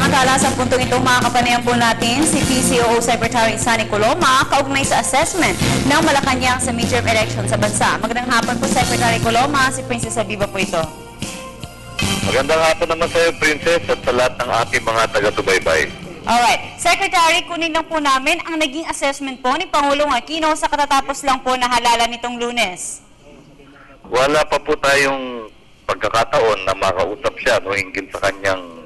Samantala, sa puntong ito, makakapanayan po natin si PCOO Secretary Sunny Coloma kaugnay sa assessment ng Malacanang sa midterm election sa bansa. Magandang hapon po, Secretary Coloma. Si Princess Aviva po ito. Magandang hapon naman sa iyo, Princess, at sa lahat ng ating mga taga-subaybay. Alright. Secretary, kunin lang po namin ang naging assessment po ni Pangulong Aquino sa katatapos lang po na halalan nitong Lunes. Wala pa po tayong pagkakataon na makausap siya hinggil sa kanyang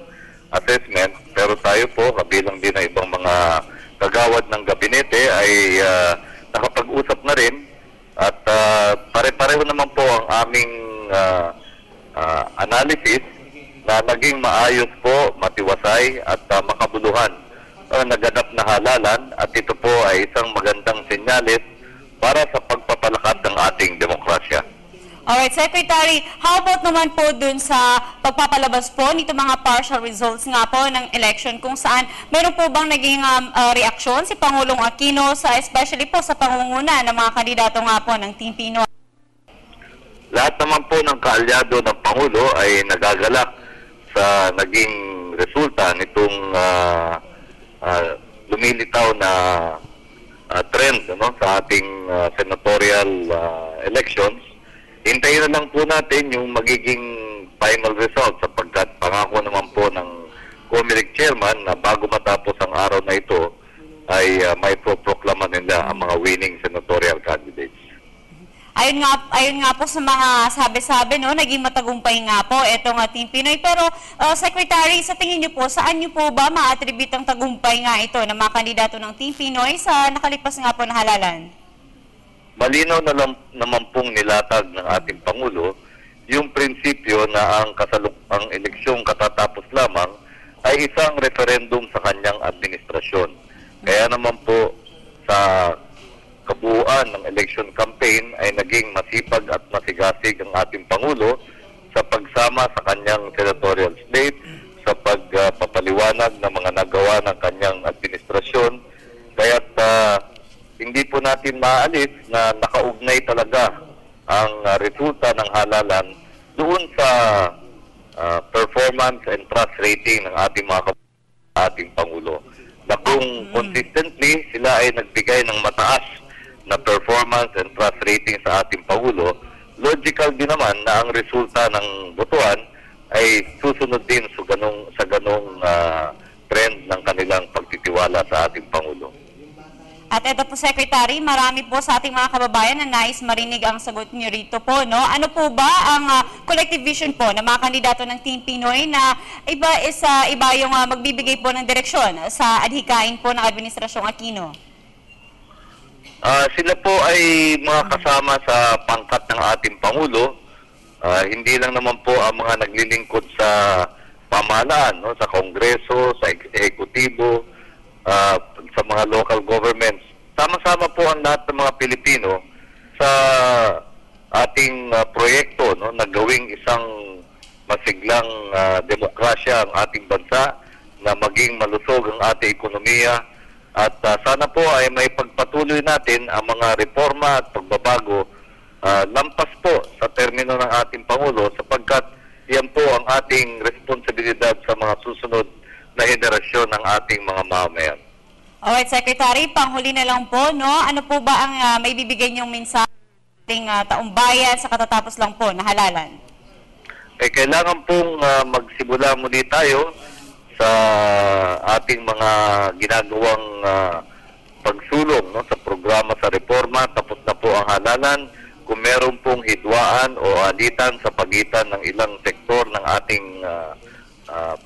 assessment, pero tayo po, kabilang din na ibang mga kagawad ng gabinete ay nakapag-usap na rin at pare-pareho naman po ang aming analysis na naging maayos po, matiwasay at makabuluhan naganap na halalan, at ito po ay isang magandang senyales para sa pagpapalakas ng ating demokrasya. Alright, Secretary, how about naman po dun sa pagpapalabas po nito mga partial results nga po ng election, kung saan meron po bang naging reaksyon si Pangulong Aquino especially po sa pangunguna ng mga kandidato nga po ng Team Pinoy? Lahat naman po ng kaalyado ng Pangulo ay nagagalak sa naging resulta nitong lumilitaw na trend sa ating senatorial elections. Hintayin na lang po natin yung magiging final result, sapagkat pangako naman po ng COMELEC chairman na bago matapos ang araw na ito ay may proklama nila ang mga winning senatorial candidates. Ayun nga po sa mga sabi-sabi, naging matagumpay nga po itong Team Pinoy. Pero Secretary, sa tingin niyo po, saan niyo po ba ma-attribute ang tagumpay nga ito ng mga kandidato ng Team Pinoy sa nakalipas nga po na halalan? Malinaw na naman pong nilatag ng ating Pangulo yung prinsipyo na ang eleksyong katatapos lamang ay isang referendum sa kanyang administrasyon. Kaya naman po sa kabuuan ng election campaign ay naging masipag at masigasig ang ating Pangulo sa pagsama sa kanyang senatorial slate, sa pagpapaliwanag ng mga nagawa ng kanyang administrasyon. Kaya't hindi po natin maalis na nakaugnay talaga ang resulta ng halalan doon sa performance and trust rating ng ating ating Pangulo. Na kung consistently sila ay nagbigay ng mataas na performance and trust rating sa ating Pangulo, logical din naman na ang resulta ng botohan ay susunod din sa ganong trend ng kanilang pagtitiwala sa ating Pangulo. At ito po, Secretary, marami po sa ating mga kababayan na nais marinig ang sagot niyo rito po, Ano po ba ang collective vision po ng mga kandidato ng Team Pinoy na iba yung magbibigay po ng direksyon sa adhikain po ng Administrasyong Aquino? Sila po ay mga kasama sa pangkat ng ating Pangulo. Hindi lang naman po ang mga naglilingkod sa pamahalaan, sa Kongreso, sa Ehekutibo, sa mga local governments. Sama-sama po ang lahat ng mga Pilipino sa ating proyekto na gawing isang masiglang demokrasya ang ating bansa, na maging malusog ang ating ekonomiya, at sana po ay may pagpatuloy natin ang mga reforma at pagbabago lampas po sa termino ng ating Pangulo, sapagkat yan po ang ating responsibilidad sa mga susunod na henerasyon ng ating mga mamamayan. Alright, Secretary, panghuli na lang po, Ano po ba ang may bibigay niyong mensahe sa ating taong bayan sa katatapos lang po na halalan? Kailangan pong magsimula muli tayo sa ating mga ginagawang pagsulong sa programa sa reforma. Tapos na po ang halalan. Kung meron pong hidwaan o alitan sa pagitan ng ilang sektor ng ating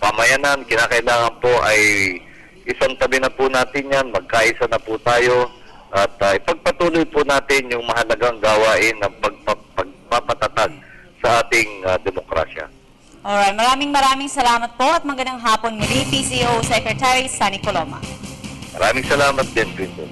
pamayanan, kinakailangan po ay isang tabi na po natin yan, magkaisa na po tayo, at ipagpatuloy po natin yung mahalagang gawain ng pagpapatatag sa ating demokrasya. Alright, maraming salamat po at magandang hapon muli, PCOO Secretary Sunny Coloma. Maraming salamat din, Princess.